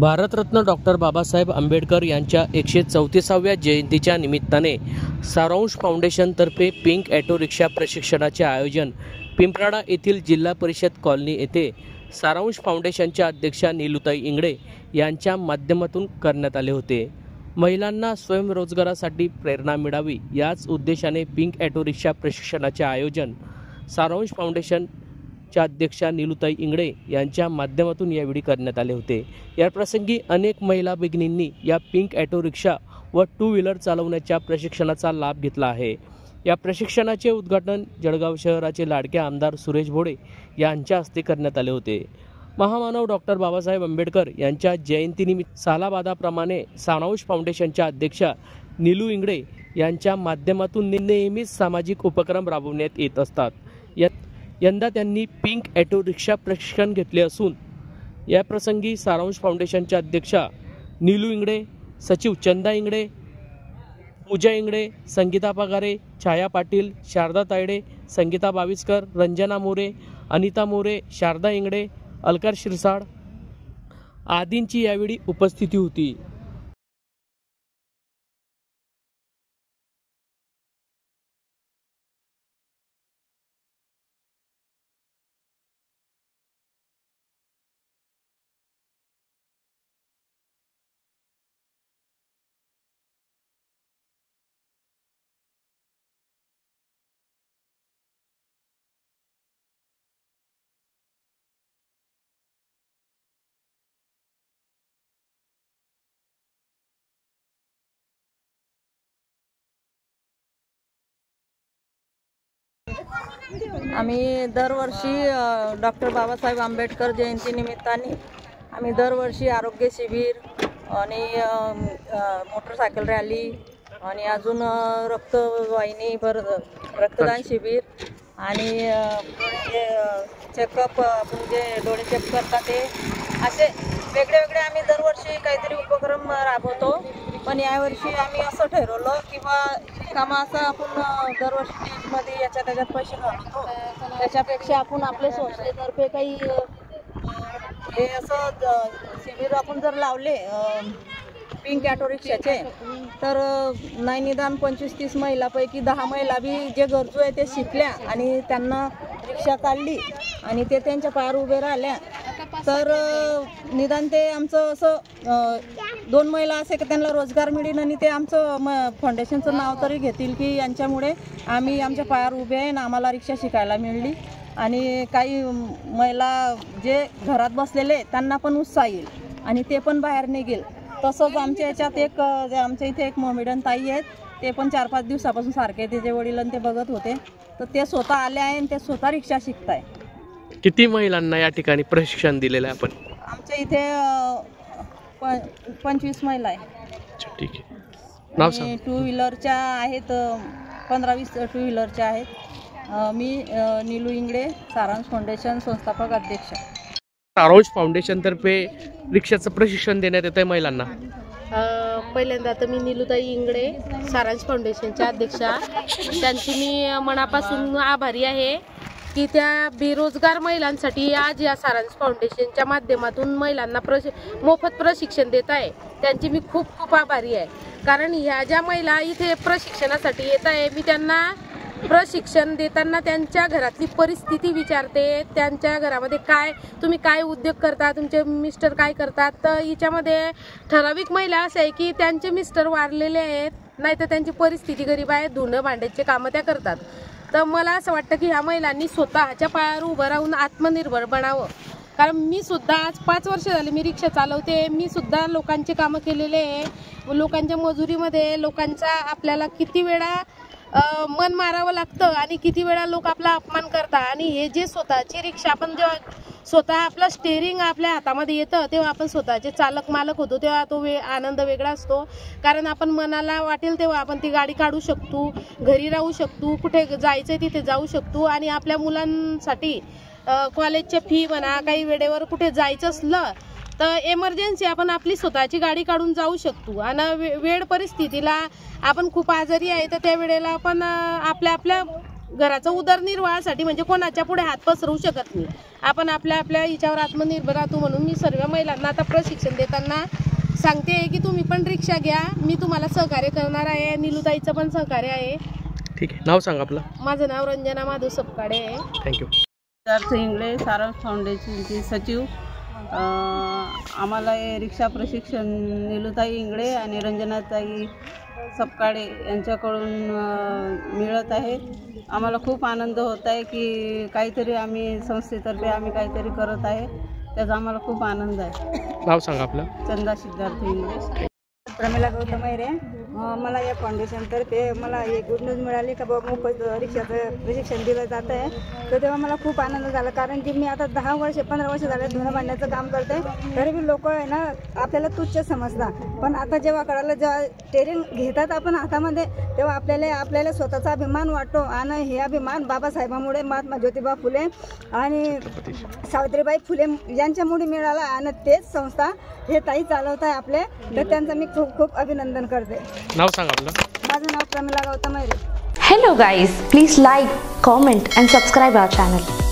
Bharat Ratna doctor Babasaheb Ambedkar यांच्या 134व्या जयंतीच्या निमित्ताने सारांश फाउंडेशनतर्फे पिंक ऑटो रिक्षा प्रशिक्षणाचे आयोजन पिंपराडा येथील जिल्हा परिषद कॉलनी येथे सारांश फाउंडेशनच्या अध्यक्षा नीलुताई इंगळे यांच्या माध्यमातून करण्यात आले होते। महिलांना स्वयंरोजगारासाठी प्रेरणा मिळावी याच उद्देशाने पिंक ऑटो रिक्षा प्रशिक्षणाचे आयोजन सारांश फाउंडेशनच्या अध्यक्षा नीलुताई इंगळे यांच्या माध्यमातून यावेळी करण्यात आले होते। या प्रसंगी अनेक महिला भगिनींनी या पिंक ऑटो रिक्षा व टू व्हीलर चालवण्याच्या प्रशिक्षणाचा लाभ घेतला आहे। या प्रशिक्षणाचे उद्घाटन जळगाव शहराचे लाडके आमदार सुरेश भोडे यांच्या हस्ते करण्यात आले होते। महामानव डॉक्टर बाबासाहेब आंबेडकर यांच्या जयंतीनिमित्त सालाबादाप्रमाणे सारांश फाउंडेशनच्या अध्यक्षा नीलू इंगळे यांच्या माध्यमातून नेहमीच सामाजिक उपक्रम राबवण्यात येत असतात। यंदा त्यांनी पिंक ऑटो रिक्षा प्रशिक्षण घेतले असून या प्रसंगी सारांश फाउंडेशनच्या अध्यक्षा नीलू इंगळे, सचिव चंदा इंगळे, पूजा इंगळे, संगीता पगारे, छाया पाटील, शारदा तायडे, संगीता बाविस्कर, रंजना मोरे, अनिता मोरे, शारदा इंगळे, अलकार शिरसाड आदींची यावेळी उपस्थिती होती। आम्ही दरवर्षी डॉक्टर बाबासाहेब आंबेडकर जयंती निमित्ताने आम्ही दरवर्षी आरोग्य शिबिर आणि मोटरसायकल रॅली आणि अजून रक्तदान शिबिर आणि चेकअप आपण जे डोळे चेक करतात ते असे वेगळे आम्ही दरवर्षी काहीतरी उपक्रम राबवतो। पण यावर्षी आम्ही असं ठरवलं किंवा कामा असं आपण दरवर्षी मध्ये याच्या त्याच्यात पैसे घालतो, त्याच्यापेक्षा आपण आपल्या संस्थेतर्फे काही हे असं शिबिर आपण जर लावले पिंक ऑटो रिक्षाचे तर नाही निदान 25-30 महिलापैकी 10 महिला बी जे गरजू आहे ते शिकल्या आणि त्यांना रिक्षा काढली आणि ते त्यांच्या पायावर उभे राहिल्या तर निदान ते आमचं असं 2 महिला असे की त्यांना रोजगार मिळेल आणि ते आमचं फाउंडेशनचं नाव तरी घेतील की यांच्यामुळे आम्ही आमच्या पायावर उभे आहे आणि आम्हाला रिक्षा शिकायला मिळली आणि काही महिला जे घरात बसलेले त्यांना पण उत्साह येईल आणि ते पण बाहेर निघेल। तसंच आमच्या याच्यात आमच्या इथे एक मोमेडन ताई आहेत, ते पण 4-5 दिवसापासून सारखे त्याचे वडील ते बघत होते तर ते स्वतः आले आहे आणि ते स्वतः रिक्षा शिकताय। किती महिलांना या ठिकाणी प्रशिक्षण दिलेलं आहे आपण? आमच्या इथे 25 महिला आहे। ठीक आहे, नाव सांग। टू व्हीलरच्या आहेत 15-20 टू व्हीलरच्या आहेत। मी नीलू इंगळे, सारांश फाउंडेशन संस्थापक अध्यक्ष। सारांश फाउंडेशनतर्फे रिक्षाचं प्रशिक्षण देण्यात येत आहे महिलांना। पहिल्यांदा तर मी नीलुताई इंगळे, सारांश फाउंडेशनच्या अध्यक्षा, त्यांची मी मनापासून आभारी आहे की त्या बेरोजगार महिलांसाठी आज या सारांश फाउंडेशनच्या माध्यमातून महिलांना मोफत प्रशिक्षण देत आहे। त्यांची मी खूप आभारी आहे, कारण ह्या ज्या महिला इथे प्रशिक्षणासाठी येत आहे मी त्यांना प्रशिक्षण देताना त्यांच्या घरातली परिस्थिती विचारते, त्यांच्या घरामध्ये तुम्ही काय उद्योग करता, तुमचे मिस्टर काय करतात। तर हिच्यामध्ये ठराविक महिला असे आहे की त्यांचे मिस्टर वारलेले आहेत, नाही तर त्यांची परिस्थिती गरीब आहे, धुणं भांड्याचे कामं त्या करतात। तर मला असं वाटतं की ह्या महिलांनी स्वतःच्या पायावर उभं राहून आत्मनिर्भर बनावं, कारण मी सुद्धा आज 5 वर्ष झाली मी रिक्षा चालवते। मी सुद्धा लोकांचे कामं केलेले आहे, लोकांच्या मजुरीमध्ये लोकांचा आपल्याला किती वेळा मन मारावं लागतं आणि किती वेळा लोक आपला अपमान करतात आणि हे जे स्वतःची रिक्षा आपण जेव्हा स्वतः आपलं स्टेअरिंग आपल्या हातामध्ये येतं तेव्हा आपण स्वतःचे चालक मालक होतो, तेव्हा तो आनंद वेगळा असतो। कारण आपण मनाला वाटेल तेव्हा आपण ती गाडी काढू शकतो, घरी राहू शकतो, कुठे जायचं तिथे जाऊ शकतो आणि आपल्या मुलांसाठी कॉलेजचे फी म्हणा, काही वेळेवर कुठे जायचं असलं तर एमर्जन्सी आपण आपली स्वतःची गाडी काढून जाऊ शकतो आणि वेळ परिस्थितीला आपण खूप आजारी आहे तर त्या वेळेला आपण आपल्या घराचा उदरनिर्वाहासाठी म्हणजे कोणाच्या पुढे हात पसरवू शकत नाही. आपण आपल्या हिच्यावर आत्मनिर्भर राहतो. म्हणून मी सर्व महिलांना आता प्रशिक्षण देताना सांगते की तुम्ही पण रिक्षा घ्या, मी तुम्हाला सहकार्य करणार आहे. निलूताईचं पण सहकार्य आहे. ठीक आहे, नाव सांगा आपलं. माझं नाव रंजना माधव सपकाळे आहे. थँक्यू. सिद्धार्थ इंगळे, सारांश फाउंडेशनची सचिव. आम्हाला हे रिक्षा प्रशिक्षण निलूताई इंगळे आणि रंजनाताई सपकाळे यांच्याकडून मिळत आहे. आम्हाला खूप आनंद होत आहे की काहीतरी आम्ही संस्थेतर्फे आम्ही काहीतरी करत आहे, त्याचा आम्हाला खूप आनंद आहे. नाव सांगा आपलं. चंदा सिद्धार्थ इंगळे. प्रमिला गौतम मैरे. मला या फाउंडेशनतर्फे मला एक गुड न्यूज मिळाली का बाबा मोफत रिक्षाचं प्रशिक्षण दिलं जात आहे. तर तेव्हा मला खूप आनंद झाला, कारण की मी आता 10 वर्ष 15 वर्ष झाले धुणं भांड्याचं काम करते. तरी बी लोक आहे ना आपल्याला तुच्छ समजतात. पण आता जेव्हा कळालं, जेव्हा स्टेरिंग घेतात आपण हातामध्ये, तेव्हा आपल्याला स्वतःचा अभिमान वाटतो. आणि हे अभिमान बाबासाहेबांमुळे, महात्मा ज्योतिबा फुले आणि सावित्रीबाई फुले यांच्यामुळे मिळाला. आणि तेच संस्था हे ताई चालवत आहे आपले, तर त्यांचं मी खूप खूप अभिनंदन करते. नाव सांगा आपलं. माझं नाव Pramila Gautam मैरे. Hello guys, please like, comment and subscribe our channel.